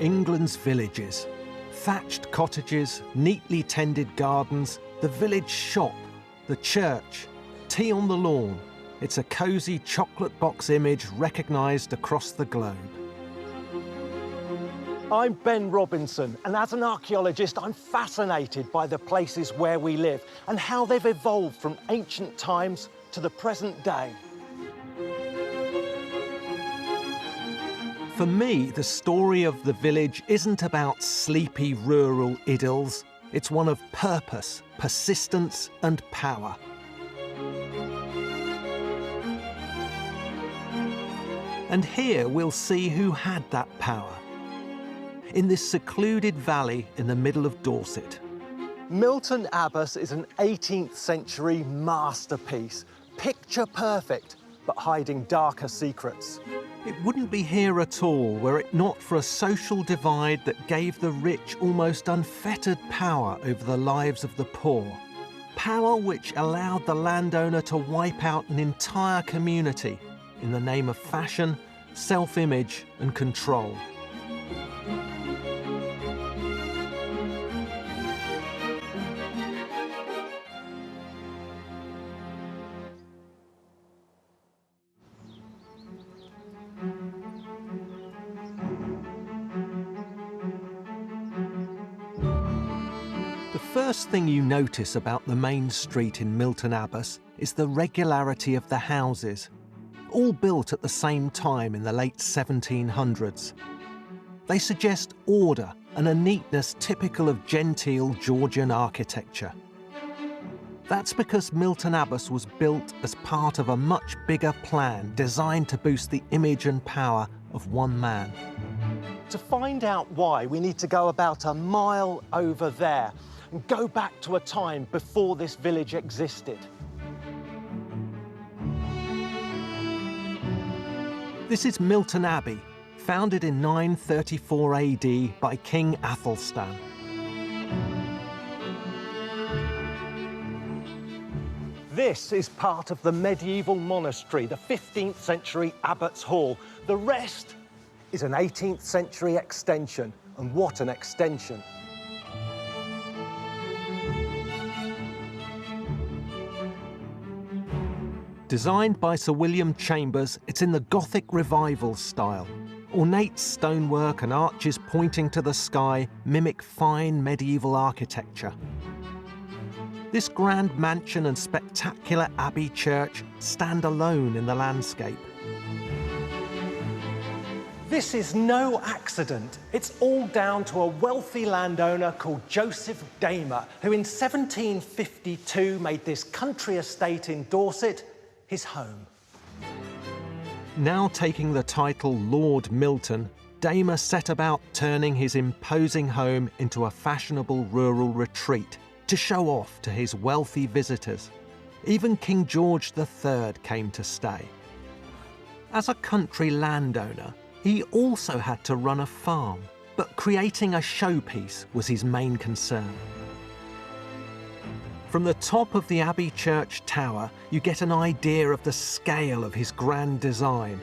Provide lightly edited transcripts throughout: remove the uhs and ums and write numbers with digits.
England's villages. Thatched cottages, neatly tended gardens, the village shop, the church, tea on the lawn. It's a cosy chocolate box image recognised across the globe. I'm Ben Robinson, and as an archaeologist, I'm fascinated by the places where we live and how they've evolved from ancient times to the present day. For me, the story of the village isn't about sleepy rural idylls. It's one of purpose, persistence and power. And here we'll see who had that power. In this secluded valley in the middle of Dorset. Milton Abbey is an 18th century masterpiece, picture perfect, but hiding darker secrets. It wouldn't be here at all were it not for a social divide that gave the rich almost unfettered power over the lives of the poor. Power which allowed the landowner to wipe out an entire community in the name of fashion, self-image and control. The first thing you notice about the main street in Milton Abbey is the regularity of the houses, all built at the same time in the late 1700s. They suggest order and a neatness typical of genteel Georgian architecture. That's because Milton Abbey was built as part of a much bigger plan designed to boost the image and power of one man. To find out why, we need to go about a mile over there and go back to a time before this village existed. This is Milton Abbey, founded in 934 AD by King Athelstan. This is part of the medieval monastery, the 15th century Abbot's Hall. The rest is an 18th century extension, and what an extension. Designed by Sir William Chambers, it's in the Gothic Revival style. Ornate stonework and arches pointing to the sky mimic fine medieval architecture. This grand mansion and spectacular abbey church stand alone in the landscape. This is no accident. It's all down to a wealthy landowner called Joseph Damer, who in 1752 made this country estate in Dorset his home. Now taking the title Lord Milton, Damer set about turning his imposing home into a fashionable rural retreat to show off to his wealthy visitors. Even King George III came to stay. As a country landowner, he also had to run a farm, but creating a showpiece was his main concern. From the top of the Abbey Church tower, you get an idea of the scale of his grand design.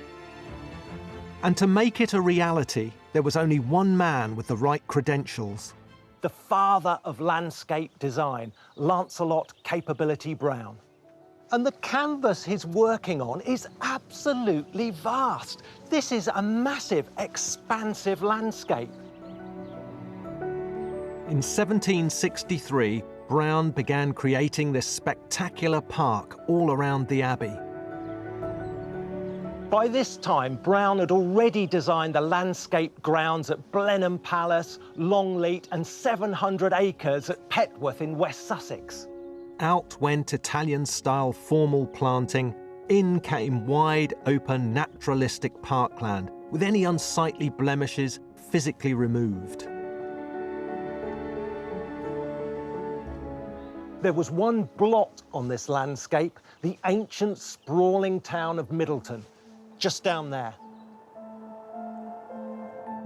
And to make it a reality, there was only one man with the right credentials. The father of landscape design, Lancelot Capability Brown. And the canvas he's working on is absolutely vast. This is a massive, expansive landscape. In 1763, Brown began creating this spectacular park all around the Abbey. By this time, Brown had already designed the landscape grounds at Blenheim Palace, Longleat and 700 acres at Petworth in West Sussex. Out went Italian-style formal planting, in came wide open naturalistic parkland with any unsightly blemishes physically removed. There was one blot on this landscape, the ancient sprawling town of Middleton, just down there.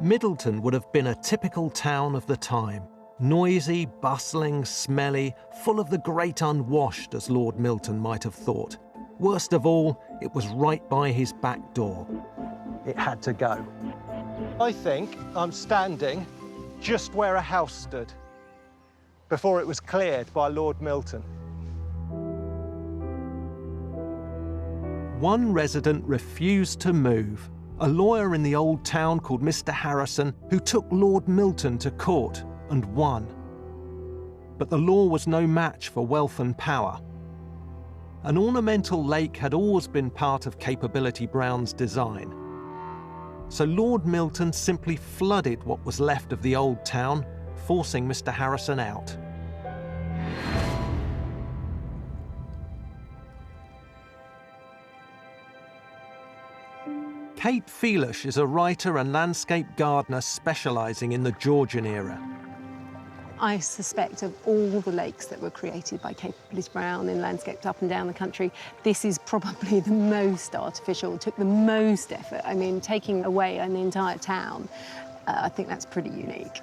Middleton would have been a typical town of the time. Noisy, bustling, smelly, full of the great unwashed, as Lord Milton might have thought. Worst of all, it was right by his back door. It had to go. I think I'm standing just where a house stood before it was cleared by Lord Milton. One resident refused to move, a lawyer in the old town called Mr. Harrison, who took Lord Milton to court and won. But the law was no match for wealth and power. An ornamental lake had always been part of Capability Brown's design. So Lord Milton simply flooded what was left of the old town, forcing Mr. Harrison out. Kate Felus is a writer and landscape gardener specialising in the Georgian era. I suspect of all the lakes that were created by Capability Brown and landscaped up and down the country, this is probably the most artificial, took the most effort. I mean, taking away an entire town, I think that's pretty unique.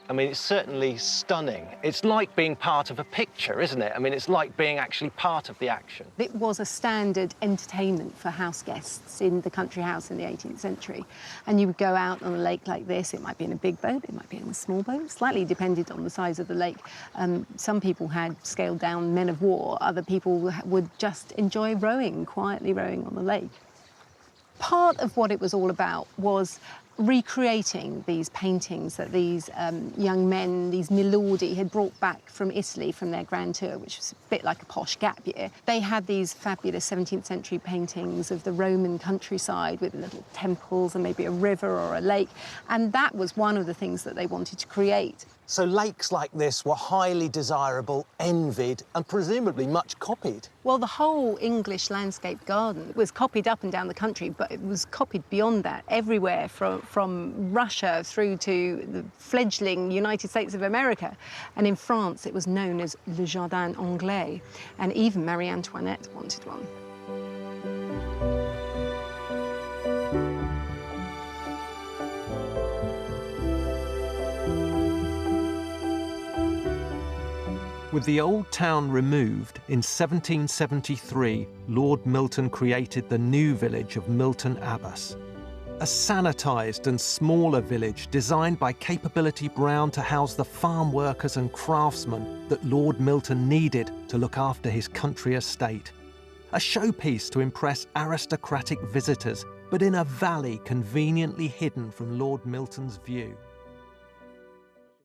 I mean, it's certainly stunning. It's like being part of a picture, isn't it? I mean, it's like being actually part of the action. It was a standard entertainment for house guests in the country house in the 18th century. And you would go out on a lake like this. It might be in a big boat, it might be in a small boat, slightly depended on the size of the lake. Some people had scaled down men of war. Other people would just enjoy rowing, quietly rowing on the lake. Part of what it was all about was recreating these paintings that these young men, these milordi, had brought back from Italy from their grand tour, which was a bit like a posh gap year. They had these fabulous 17th century paintings of the Roman countryside with little temples and maybe a river or a lake, and that was one of the things that they wanted to create. So lakes like this were highly desirable, envied, and presumably much copied. Well, the whole English landscape garden was copied up and down the country, but it was copied beyond that, everywhere from Russia through to the fledgling United States of America. And in France, it was known as Le Jardin Anglais, and even Marie Antoinette wanted one. With the old town removed, in 1773, Lord Milton created the new village of Milton Abbas. A sanitised and smaller village designed by Capability Brown to house the farm workers and craftsmen that Lord Milton needed to look after his country estate. A showpiece to impress aristocratic visitors, but in a valley conveniently hidden from Lord Milton's view.